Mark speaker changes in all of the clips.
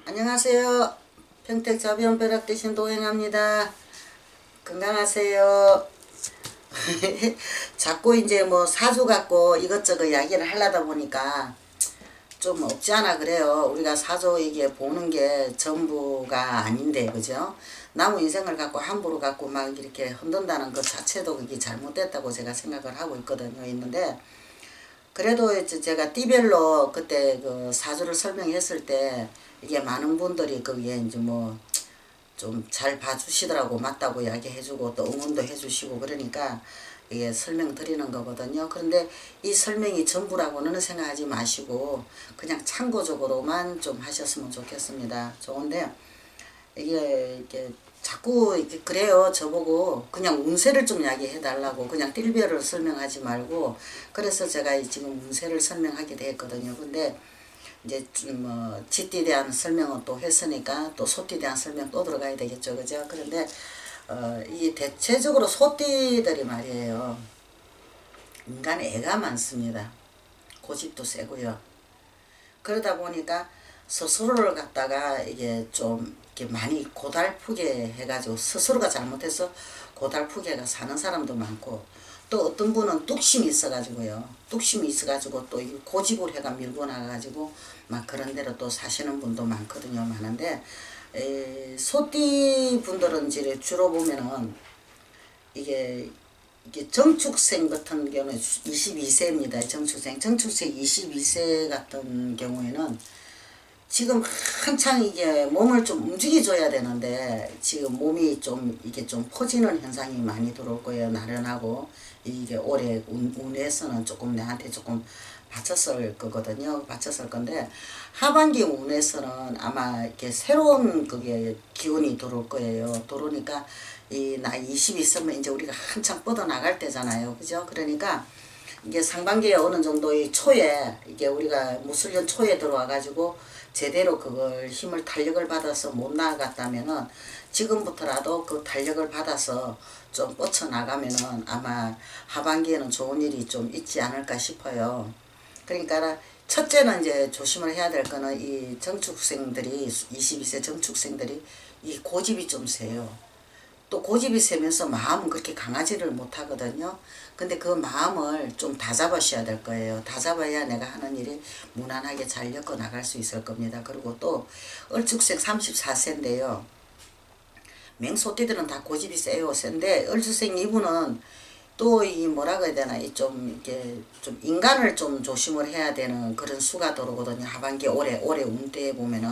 Speaker 1: 안녕하세요. 평택 자비언벼락 대신 도행합니다. 건강하세요. 자꾸 이제 뭐 사주 갖고 이것저것 이야기를 하려다 보니까 좀 없지 않아 그래요. 우리가 사주 이게 보는 게 전부가 아닌데, 그죠? 나무 인생을 갖고 함부로 갖고 막 이렇게 흔든다는 것 자체도 그게 잘못됐다고 제가 생각을 하고 있거든요. 있는데, 그래도 이제 제가 띠별로 그때 그 사주를 설명했을 때 이게 많은 분들이 거기에 이제 뭐 좀 잘 봐주시더라고. 맞다고 이야기해주고 또 응원도 해주시고 그러니까 이게 설명드리는 거거든요. 그런데 이 설명이 전부라고는 생각하지 마시고 그냥 참고적으로만 좀 하셨으면 좋겠습니다. 좋은데 이게 자꾸 이렇게 그래요. 저보고 그냥 운세를 좀 이야기해 달라고 그냥 띨별을 설명하지 말고 그래서 제가 지금 운세를 설명하게 됐거든요. 근데 이제 뭐 쥐띠에 대한 설명은 또 했으니까 또 소띠에 대한 설명 또 들어가야 되겠죠. 그죠? 그런데 이 대체적으로 소띠들이 말이에요. 인간의 애가 많습니다. 고집도 세고요. 그러다 보니까 스스로를 갖다가 이게 좀 이렇게 많이 고달프게 해가지고 스스로가 잘못해서 고달프게 사는 사람도 많고 또 어떤 분은 뚝심이 있어가지고요. 뚝심이 있어가지고 또 고집을 해가 밀고 나가가지고 막 그런 대로 또 사시는 분도 많거든요. 많은데 소띠 분들은 이제 주로 보면은 이게 정축생 같은 경우에 22세입니다. 정축생 22세 같은 경우에는 지금 한창 이게 몸을 좀 움직여줘야 되는데 지금 몸이 좀 이게 좀 퍼지는 현상이 많이 들어올 거예요. 나른하고 이게 올해 운에서는 조금 내한테 조금 받쳤을 거거든요. 받쳤을 건데 하반기 운에서는 아마 이렇게 새로운 그게 기운이 들어올 거예요. 들어오니까 이 나이 22세면 이제 우리가 한창 뻗어 나갈 때잖아요. 그죠? 그러니까 이게 상반기에 어느 정도의 초에 이게 우리가 무술년 초에 들어와 가지고 제대로 그걸 힘을 탄력을 받아서 못 나갔다면은 지금부터라도 그 탄력을 받아서 좀 뻗쳐 나가면은 아마 하반기에는 좋은 일이 좀 있지 않을까 싶어요. 그러니까 첫째는 이제 조심을 해야 될 거는 이 정축생들이 22세 정축생들이 이 고집이 좀 세요. 또 고집이 세면서 마음은 그렇게 강하지를 못하거든요. 근데 그 마음을 좀 다잡으셔야 될 거예요. 다잡아야 내가 하는 일이 무난하게 잘 엮어 나갈 수 있을 겁니다. 그리고 또 을축생 34세인데요. 맹소띠들은 다 고집이 세요. 센데 을축생 이분은 또 이 뭐라고 해야 되나 이 좀 이렇게 좀 인간을 좀 조심을 해야 되는 그런 수가 들어오거든요. 하반기 올해 운때에 보면은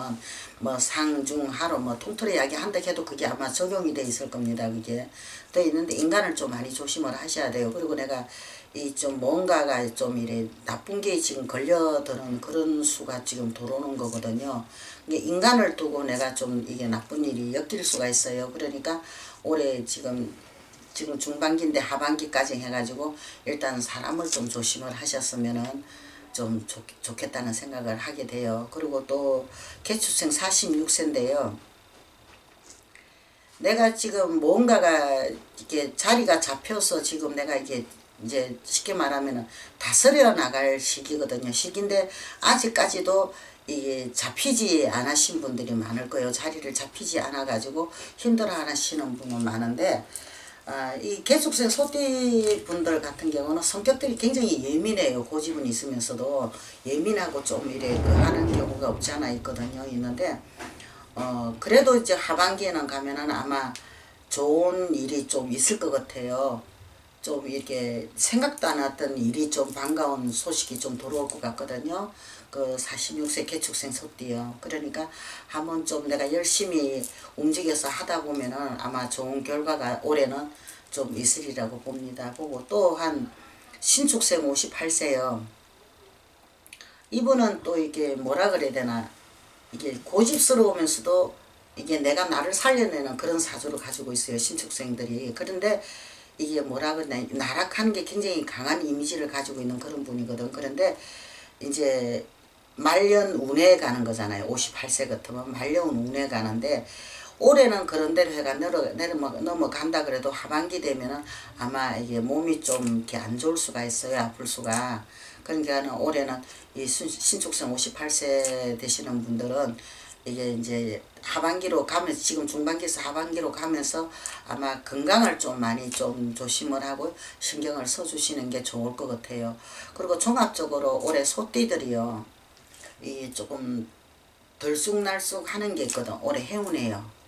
Speaker 1: 뭐 상중하로 뭐 통틀어 이야기한다 해도 그게 아마 적용이 돼 있을 겁니다. 그게 돼 있는데 인간을 좀 많이 조심을 하셔야 돼요. 그리고 내가 이 좀 뭔가가 좀 이래 나쁜 게 지금 걸려드는 그런 수가 지금 들어오는 거거든요. 이게 인간을 두고 내가 좀 이게 나쁜 일이 엮일 수가 있어요. 그러니까 올해 지금 중반기인데 하반기까지 해가지고 일단 사람을 좀 조심을 하셨으면은 좀 좋겠다는 생각을 하게 돼요. 그리고 또 개축생 46세인데요. 내가 지금 뭔가가 이게 자리가 잡혀서 지금 내가 이게 이제 쉽게 말하면은 다스려 나갈 시기거든요. 시기인데 아직까지도 이게 잡히지 않으신 분들이 많을 거예요. 자리를 잡히지 않아 가지고 힘들어 하시는 분은 많은데 이 개축생 소띠 분들 같은 경우는 성격들이 굉장히 예민해요. 고집은 있으면서도 예민하고 좀 이래 그 하는 경우가 없지 않아 있거든요. 있는데 그래도 이제 하반기에는 가면은 아마 좋은 일이 좀 있을 것 같아요. 좀 이렇게 생각도 안 했던 일이 좀 반가운 소식이 좀 들어올 것 같거든요. 그 46세 개축생 소띠요. 그러니까 한번 좀 내가 열심히 움직여서 하다 보면은 아마 좋은 결과가 올해는 좀 있으리라고 봅니다. 보고 또한 신축생 58세요. 이분은 또 이게 뭐라 그래야 되나 이게 고집스러우면서도 이게 내가 나를 살려내는 그런 사주를 가지고 있어요. 신축생들이. 그런데 이게 뭐라 그러나 나락한 게 굉장히 강한 이미지를 가지고 있는 그런 분이거든. 그런데 이제 말년 운에 가는 거잖아요. 58세 같으면 말년 운에 가는데 올해는 그런 대로 해가 넘어간다 그래도 하반기 되면은 아마 이게 몸이 좀 이렇게 안 좋을 수가 있어요. 아플 수가. 그러니까 올해는 이 신축생 58세 되시는 분들은 이게 이제 하반기로 가면서 지금 중반기에서 하반기로 가면서 아마 건강을 좀 많이 좀 조심을 하고 신경을 써주시는 게 좋을 것 같아요. 그리고 종합적으로 올해 소띠들이요, 이 조금 들쑥날쑥 하는 게 있거든. 올해 해운이에요.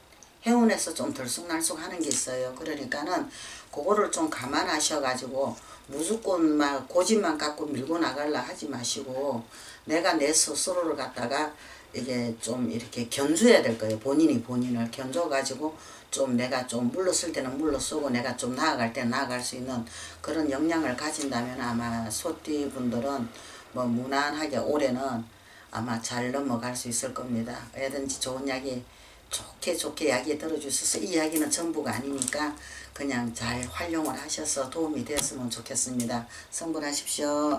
Speaker 1: 해운에서 좀 들쑥날쑥 하는 게 있어요. 그러니까는 그거를 좀 감안하셔가지고 무조건 막 고집만 갖고 밀고 나가려 하지 마시고, 내가 내 스스로를 갖다가 이게 좀 이렇게 견줘야 될 거예요. 본인이 본인을 견줘가지고 좀 내가 좀 물러설 때는 물러서고 내가 좀 나아갈 때는 나아갈 수 있는 그런 역량을 가진다면 아마 소띠 분들은 뭐 무난하게 올해는 아마 잘 넘어갈 수 있을 겁니다. 애든지 좋은 이야기 좋게 좋게 이야기 들어주셔서, 이 이야기는 전부가 아니니까 그냥 잘 활용을 하셔서 도움이 되었으면 좋겠습니다. 성불하십시오.